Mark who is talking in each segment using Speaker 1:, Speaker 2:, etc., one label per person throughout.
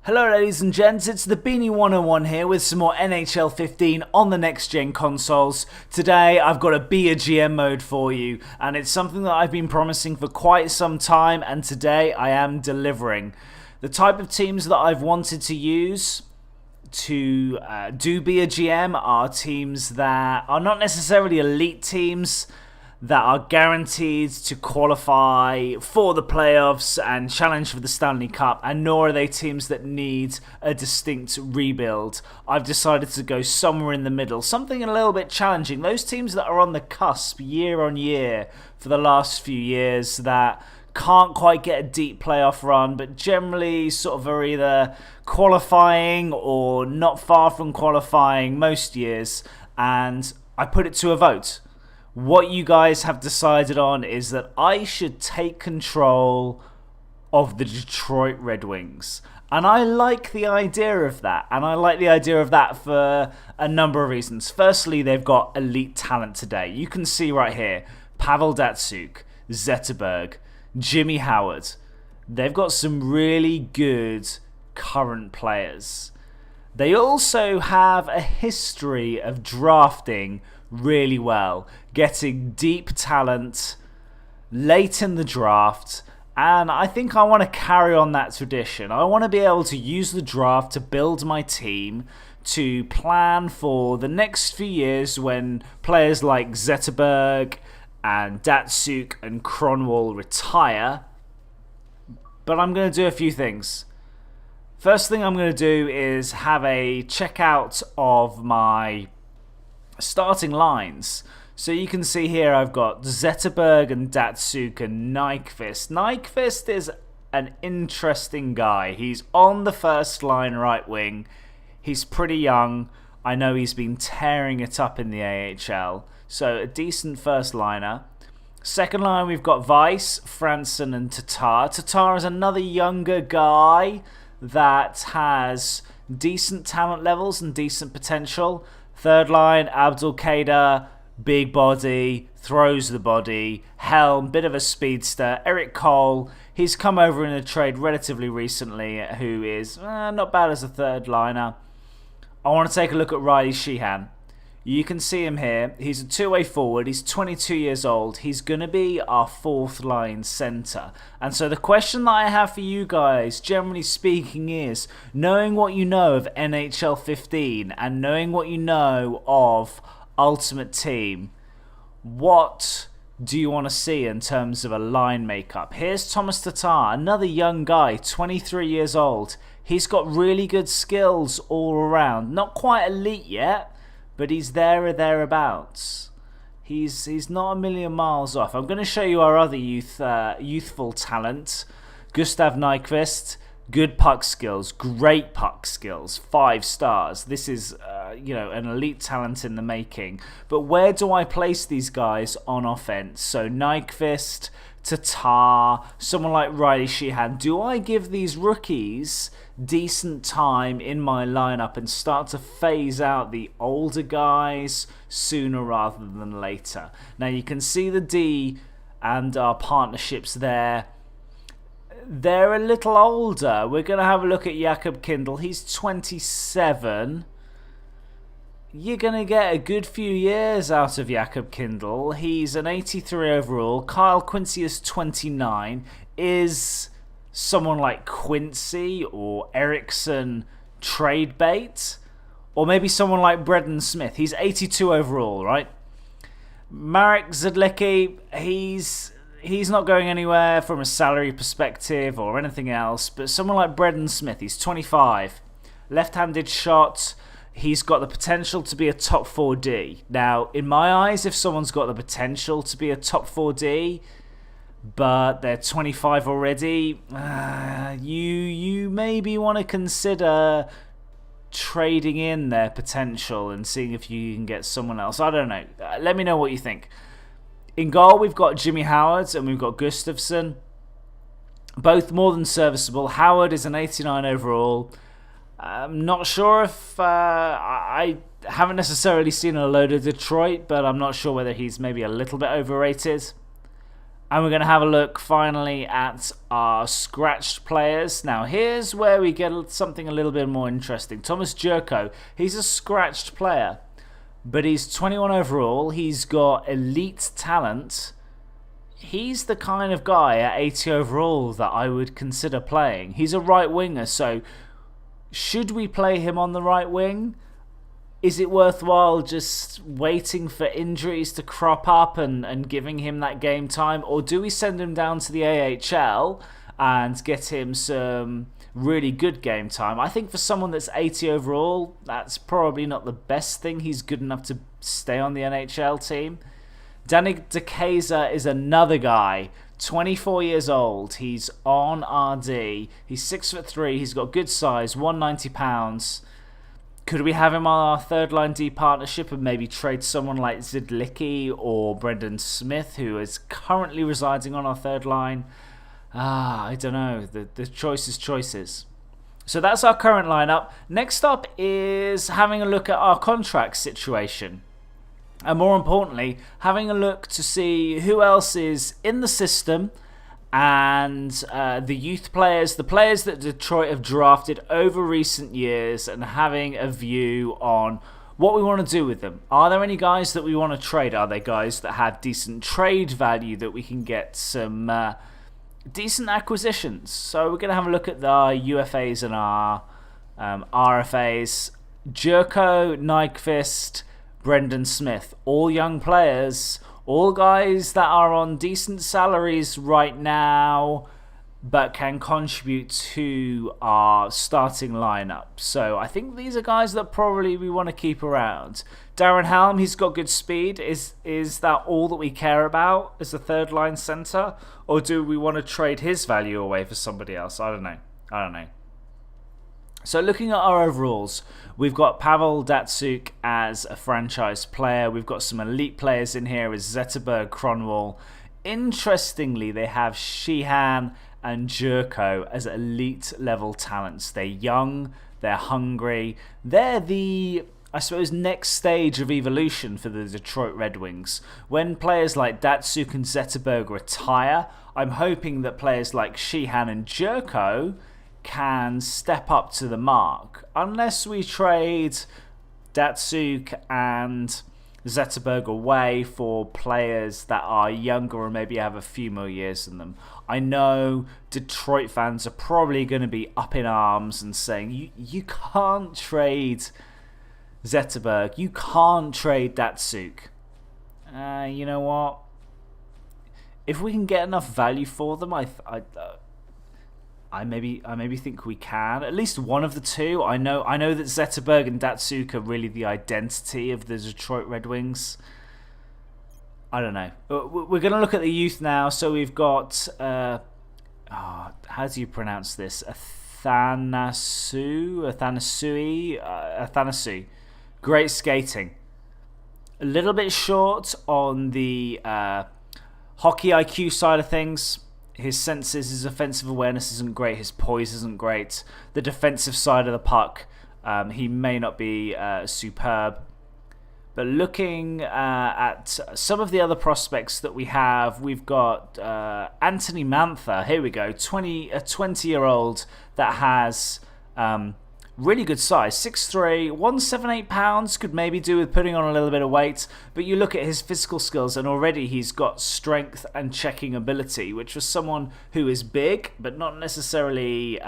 Speaker 1: Hello ladies and gents, it's the Beanie 101 here with some more NHL 15 on the next gen consoles. Today I've got a Be a GM mode for you, and it's something that I've been promising for quite some time, and today I am delivering. The type of teams that I've wanted to use to do Be a GM are teams that are not necessarily elite teams, that are guaranteed to qualify for the playoffs and challenge for the Stanley Cup, and nor are they teams that need a distinct rebuild. I've decided to go somewhere in the middle, something a little bit challenging. Those teams that are on the cusp year on year for the last few years that can't quite get a deep playoff run, but generally sort of are either qualifying or not far from qualifying most years, and I put it to a vote. What you guys have decided on is that I should take control of the Detroit Redwings. And I like the idea of that. And I like the idea of that for a number of reasons. Firstly, they've got elite talent today. You can see right here, Pavel Datsyuk, Zetterberg, Jimmy Howard. They've got some really good current players. They also have a history of drafting really well, getting deep talent late in the draft, and I think I want to carry on that tradition. I want to be able to use the draft to build my team, to plan for the next few years when players like Zetterberg and Datsyuk and Kronwall retire. But I'm going to do a few things. First thing I'm going to do is have a checkout of my starting lines. So you can see here I've got Zetterberg and Datsyuk and Nyquist. Nyquist is an interesting guy. He's on the first line right wing. He's pretty young. I know he's been tearing it up in the AHL. So a decent first liner. Second line we've got Weiss, Franson and Tatar. Tatar is another younger guy that has decent talent levels and decent potential. Third line, Abdelkader, big body, throws the body. Helm, bit of a speedster. Eric Cole, he's come over in a trade relatively recently, who is not bad as a third liner. I want to take a look at Riley Sheehan. You can see him here. He's a two-way forward. He's 22 years old. He's going to be our fourth line centre. And so the question that I have for you guys, generally speaking, is knowing what you know of NHL 15 and knowing what you know of Ultimate Team, what do you want to see in terms of a line makeup? Here's Thomas Tatar, another young guy, 23 years old. He's got really good skills all around. Not quite elite yet, but he's there or thereabouts. He's not a million miles off. I'm going to show you our other youthful talent. Gustav Nyquist, good puck skills, great puck skills, 5 stars. This is an elite talent in the making. But where do I place these guys on offense? So Nyquist, Tatar, someone like Riley Sheehan. Do I give these rookies decent time in my lineup and start to phase out the older guys sooner rather than later? Now you can see the D and our partnerships there. They're a little older. We're going to have a look at Jakob Kindl. He's 27. You're going to get a good few years out of Jakob Kindl. He's an 83 overall. Kyle Quincy is 29. Is someone like Quincy or Eriksson trade bait? Or maybe someone like Brendan Smith. He's 82 overall, right? Marek Zadlicki, he's not going anywhere from a salary perspective or anything else. But someone like Brendan Smith, he's 25. Left-handed shot. He's got the potential to be a top 4D. Now, in my eyes, if someone's got the potential to be a top 4D, but they're 25 already, you maybe want to consider trading in their potential and seeing if you can get someone else. I don't know. Let me know what you think. In goal, we've got Jimmy Howard and we've got Gustafsson. Both more than serviceable. Howard is an 89 overall. I'm not sure if I haven't necessarily seen a load of Detroit, but I'm not sure whether he's maybe a little bit overrated. And we're going to have a look finally at our scratched players. Now here's where we get something a little bit more interesting. Thomas Jurko, he's a scratched player, but he's 21 overall. He's got elite talent. He's the kind of guy at 80 overall that I would consider playing. He's a right winger, so should we play him on the right wing? Is it worthwhile just waiting for injuries to crop up and giving him that game time? Or do we send him down to the AHL and get him some really good game time? I think for someone that's 80 overall, that's probably not the best thing. He's good enough to stay on the NHL team. Danny DeKaiser is another guy, 24 years old. He's on RD. He's 6'3". He's got good size, 190 pounds. Could we have him on our third line D partnership and maybe trade someone like Zidlicki or Brendan Smith, who is currently residing on our third line? I don't know. The choices. So that's our current lineup. Next up is having a look at our contract situation. And more importantly, having a look to see who else is in the system and the youth players, the players that Detroit have drafted over recent years, and having a view on what we want to do with them. Are there any guys that we want to trade? Are there guys that have decent trade value that we can get some decent acquisitions? So we're going to have a look at the UFAs and our RFAs. Jurko, Nyquist, Brendan Smith, all young players, all guys that are on decent salaries right now, but can contribute to our starting lineup. So I think these are guys that probably we want to keep around. Darren Helm, he's got good speed. Is that all that we care about as a third line center, or do we want to trade his value away for somebody else? I don't know. So looking at our overalls, we've got Pavel Datsyuk as a franchise player. We've got some elite players in here as Zetterberg, Cronwall. Interestingly, they have Sheehan and Jurko as elite level talents. They're young, they're hungry. They're the, I suppose, next stage of evolution for the Detroit Red Wings. When players like Datsyuk and Zetterberg retire, I'm hoping that players like Sheehan and Jurko can step up to the mark. Unless we trade Datsyuk and Zetterberg away for players that are younger or maybe have a few more years in them. I know Detroit fans are probably going to be up in arms and saying, you can't trade Zetterberg, you can't trade Datsyuk. You know what? If we can get enough value for them, I maybe think we can. At least one of the two. I know that Zetterberg and Datsyuk are really the identity of the Detroit Red Wings. I don't know. We're going to look at the youth now. So we've got how do you pronounce this? Athanasu. Great skating. A little bit short on the hockey IQ side of things. His senses, his offensive awareness isn't great. His poise isn't great. The defensive side of the puck, he may not be superb. But looking at some of the other prospects that we have, we've got Anthony Mantha. Here we go, a 20-year-old that has really good size, 6'3", 178 pounds, could maybe do with putting on a little bit of weight, but you look at his physical skills and already he's got strength and checking ability, which was someone who is big, but not necessarily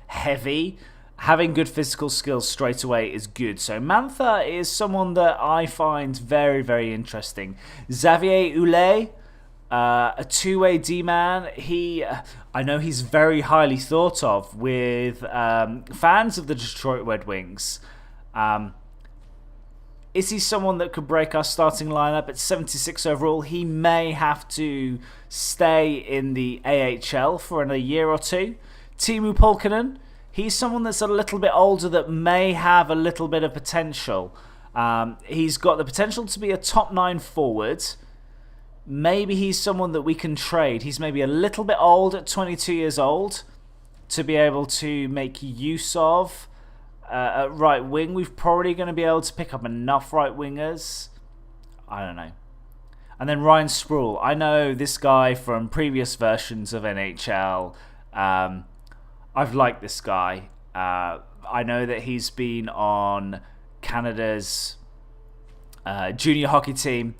Speaker 1: heavy. Having good physical skills straight away is good. So Mantha is someone that I find very, very interesting. Xavier Oulet, a two-way D-man. I know he's very highly thought of with fans of the Detroit Red Wings. Is he someone that could break our starting lineup at 76 overall? He may have to stay in the AHL for another year or two. Teemu Pulkkinen, he's someone that's a little bit older that may have a little bit of potential. He's got the potential to be a top 9 forward. Maybe he's someone that we can trade. He's maybe a little bit old at 22 years old to be able to make use of at right wing. We're probably going to be able to pick up enough right wingers. I don't know. And then Ryan Sproul. I know this guy from previous versions of NHL. I've liked this guy. I know that he's been on Canada's junior hockey team,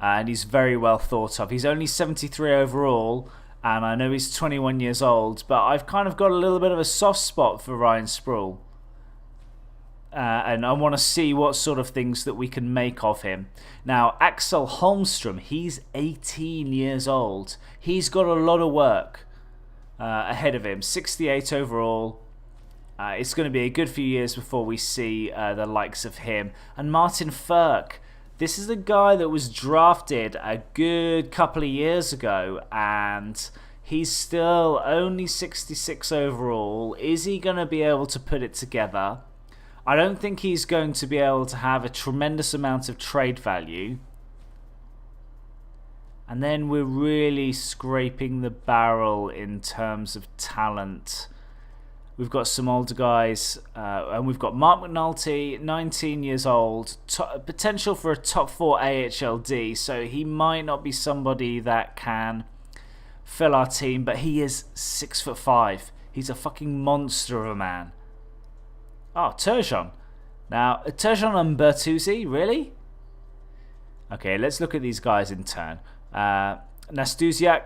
Speaker 1: and he's very well thought of. He's only 73 overall, and I know he's 21 years old, but I've kind of got a little bit of a soft spot for Ryan Sproul. And I want to see what sort of things that we can make of him. Now, Axel Holmstrom, he's 18 years old. He's got a lot of work ahead of him. 68 overall. It's going to be a good few years before we see the likes of him. And Martin Ferk. This is a guy that was drafted a good couple of years ago, and he's still only 66 overall. Is he going to be able to put it together? I don't think he's going to be able to have a tremendous amount of trade value. And then we're really scraping the barrel in terms of talent. We've got some older guys, and we've got Mark McNulty, 19 years old, potential for a top 4 AHLD, so he might not be somebody that can fill our team, but he is 6'5". He's a fucking monster of a man. Oh, Turgeon. Now, Turgeon and Bertuzzi, really? Okay, let's look at these guys in turn. Nastuziak,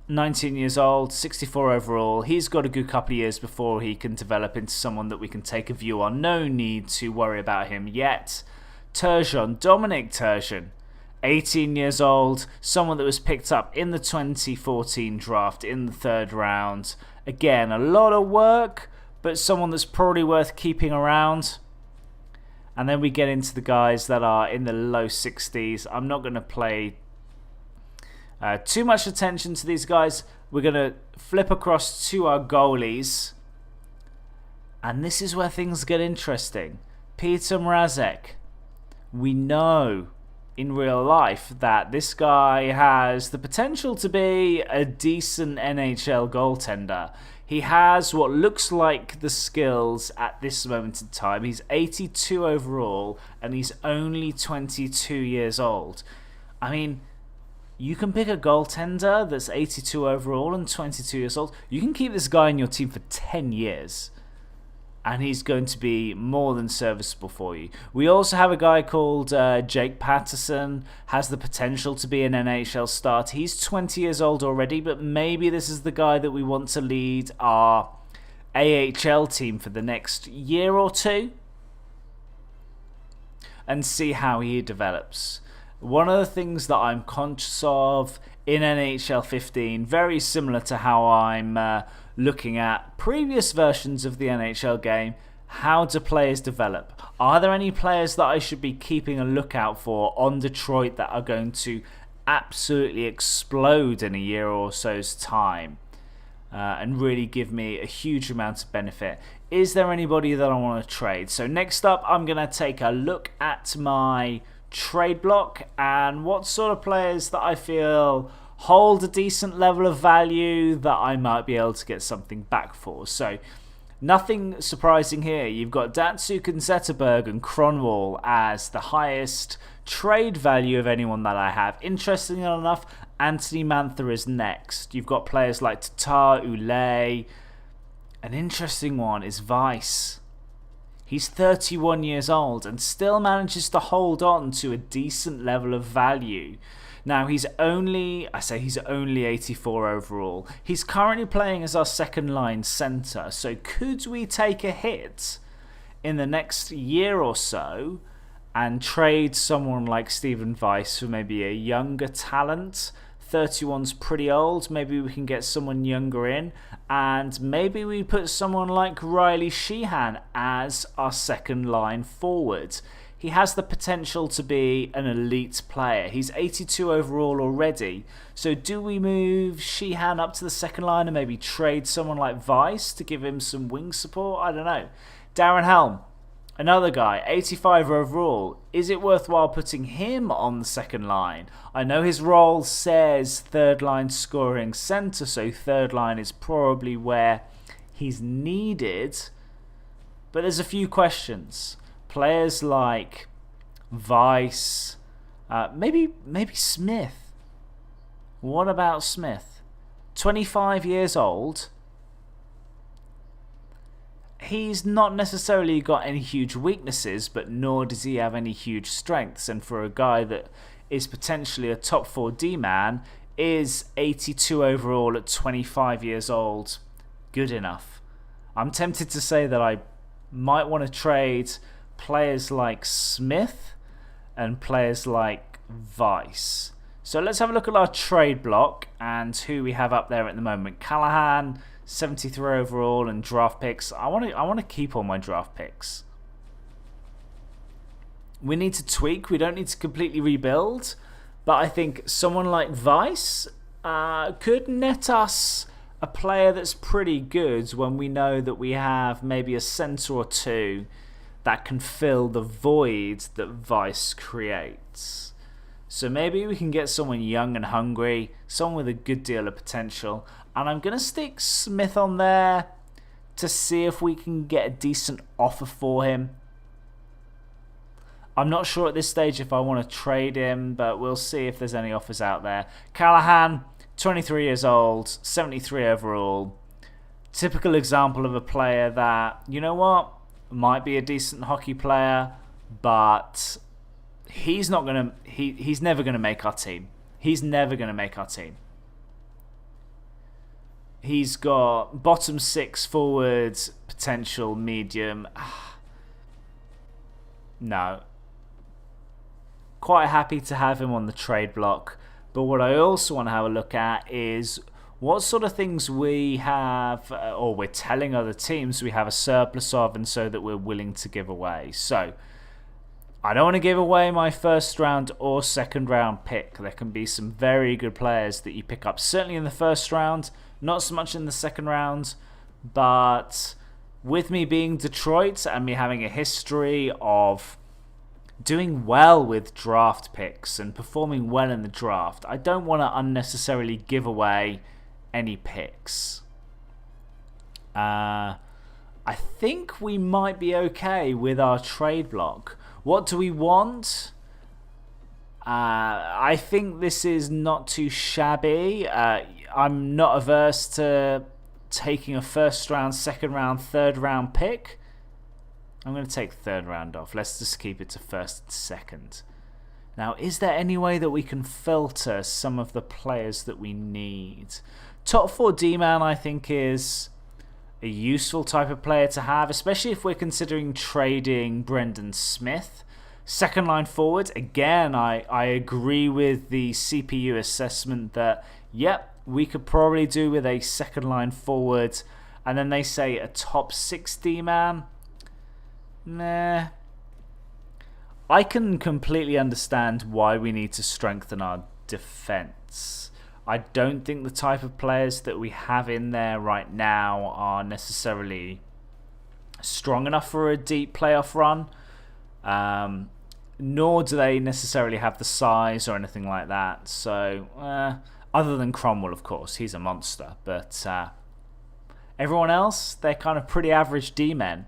Speaker 1: 19 years old, 64 overall. He's got a good couple of years before he can develop into someone that we can take a view on. No need to worry about him yet. Turgeon, Dominic Turgeon, 18 years old, someone that was picked up in the 2014 draft in the 3rd round. Again, a lot of work, but someone that's probably worth keeping around. And then we get into the guys that are in the low 60s. I'm not going to play too much attention to these guys. We're going to flip across to our goalies. And this is where things get interesting. Peter Mrazek. We know in real life that this guy has the potential to be a decent NHL goaltender. He has what looks like the skills at this moment in time. He's 82 overall, and he's only 22 years old. I mean, you can pick a goaltender that's 82 overall and 22 years old. You can keep this guy in your team for 10 years, and he's going to be more than serviceable for you. We also have a guy called Jake Patterson, has the potential to be an NHL start. He's 20 years old already, but maybe this is the guy that we want to lead our AHL team for the next year or two and see how he develops. One of the things that I'm conscious of in NHL 15, very similar to how I'm looking at previous versions of the NHL game, how do players develop? Are there any players that I should be keeping a lookout for on Detroit that are going to absolutely explode in a year or so's time and really give me a huge amount of benefit? Is there anybody that I want to trade? So next up, I'm going to take a look at my trade block and what sort of players that I feel hold a decent level of value that I might be able to get something back for. So nothing surprising here. You've got Datsuk and Zetterberg and Cronwall as the highest trade value of anyone that I have. Interestingly enough, Anthony Mantha is next. You've got players like Tatar, Ulay. An interesting one is Weiss. He's 31 years old and still manages to hold on to a decent level of value. Now, he's only 84 overall. He's currently playing as our second line centre. So could we take a hit in the next year or so and trade someone like Stephen Weiss for maybe a younger talent? 31's pretty old. Maybe we can get someone younger in. And maybe we put someone like Riley Sheehan as our second line forward. He has the potential to be an elite player. He's 82 overall already. So do we move Sheehan up to the second line and maybe trade someone like Weiss to give him some wing support? I don't know. Darren Helm, another guy, 85 overall. Is it worthwhile putting him on the second line? I know his role says third line scoring centre, so third line is probably where he's needed. But there's a few questions. Players like Weiss, Maybe Smith. What about Smith? 25 years old. He's not necessarily got any huge weaknesses, but nor does he have any huge strengths. And for a guy that is potentially a top 4 D-man, is 82 overall at 25 years old good enough? I'm tempted to say that I might want to trade players like Smith and players like Weiss. So let's have a look at our trade block and who we have up there at the moment. Callahan, 73 overall, and draft picks. I want to keep all my draft picks. We need to tweak. We don't need to completely rebuild. But I think someone like Weiss could net us a player that's pretty good when we know that we have maybe a centre or two that can fill the void that Weiss creates. So maybe we can get someone young and hungry, someone with a good deal of potential. And I'm going to stick Smith on there to see if we can get a decent offer for him. I'm not sure at this stage if I want to trade him, but we'll see if there's any offers out there. Callahan, 23 years old, 73 overall. Typical example of a player that, you know what, might be a decent hockey player, but he's never going to make our team. He's never going to make our team. He's got bottom 6 forwards, potential medium. No. Quite happy to have him on the trade block. But what I also want to have a look at is what sort of things we have, or we're telling other teams we have a surplus of, and so that we're willing to give away. So I don't want to give away my first round or second round pick. There can be some very good players that you pick up, certainly in the first round, not so much in the second round. But with me being Detroit and me having a history of doing well with draft picks and performing well in the draft, I don't want to unnecessarily give away any picks. I think we might be okay with our trade block. What do we want? I think this is not too shabby. I'm not averse to taking a first round, second round, third round pick. I'm going to take third round off. Let's just keep it to first and second. Now, is there any way that we can filter some of the players that we need? Top 4 D-man, I think, is a useful type of player to have, especially if we're considering trading Brendan Smith. Second line forward, again, I agree with the CPU assessment that, yep, we could probably do with a second line forward. And then they say a top 6 D-man. Nah. I can completely understand why we need to strengthen our defense. I don't think the type of players that we have in there right now are necessarily strong enough for a deep playoff run. Nor do they necessarily have the size or anything like that. So, other than Cromwell, of course, he's a monster. But everyone else, they're kind of pretty average D-men.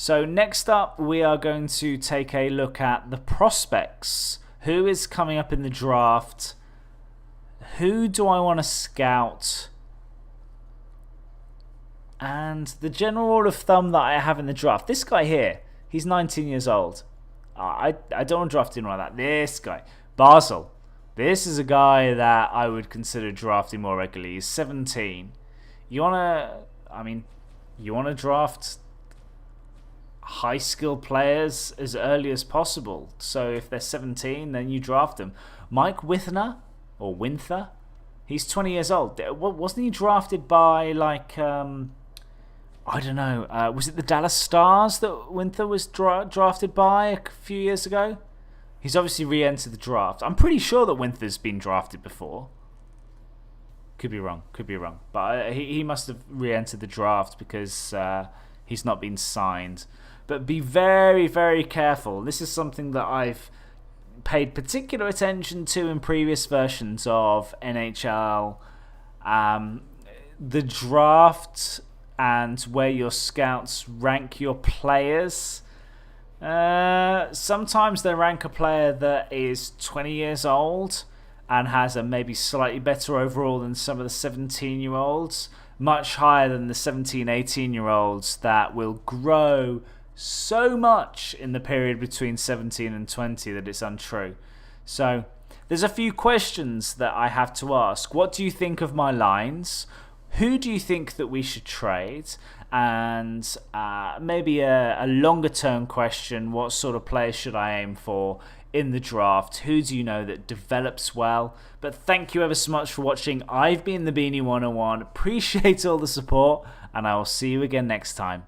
Speaker 1: So next up, we are going to take a look at the prospects. Who is coming up in the draft? Who do I want to scout? And the general rule of thumb that I have in the draft. This guy here, he's 19 years old. I don't want to draft him like that. This guy, Basel. This is a guy that I would consider drafting more regularly. He's 17. You want to draft high skill players as early as possible. So if they're 17, then you draft them. Mike Winther, he's 20 years old. Wasn't he drafted by I don't know, was it the Dallas Stars that Winther was drafted by a few years ago? He's obviously re-entered the draft. I'm pretty sure that Winther's been drafted before. Could be wrong. But he must have re-entered the draft because he's not been signed. But be very, very careful. This is something that I've paid particular attention to in previous versions of NHL. The draft and where your scouts rank your players Sometimes they rank a player that is 20 years old and has a maybe slightly better overall than some of the 17-year-olds, much higher than the 17, 18-year-olds that will grow so much in the period between 17 and 20 that it's untrue. So there's a few questions that I have to ask. What do you think of my lines? Who do you think that we should trade? And maybe a longer term question, what sort of players should I aim for in the draft? Who do you know that develops well? But thank you ever so much for watching. I've been the Beanie 101. Appreciate all the support, and I will see you again next time.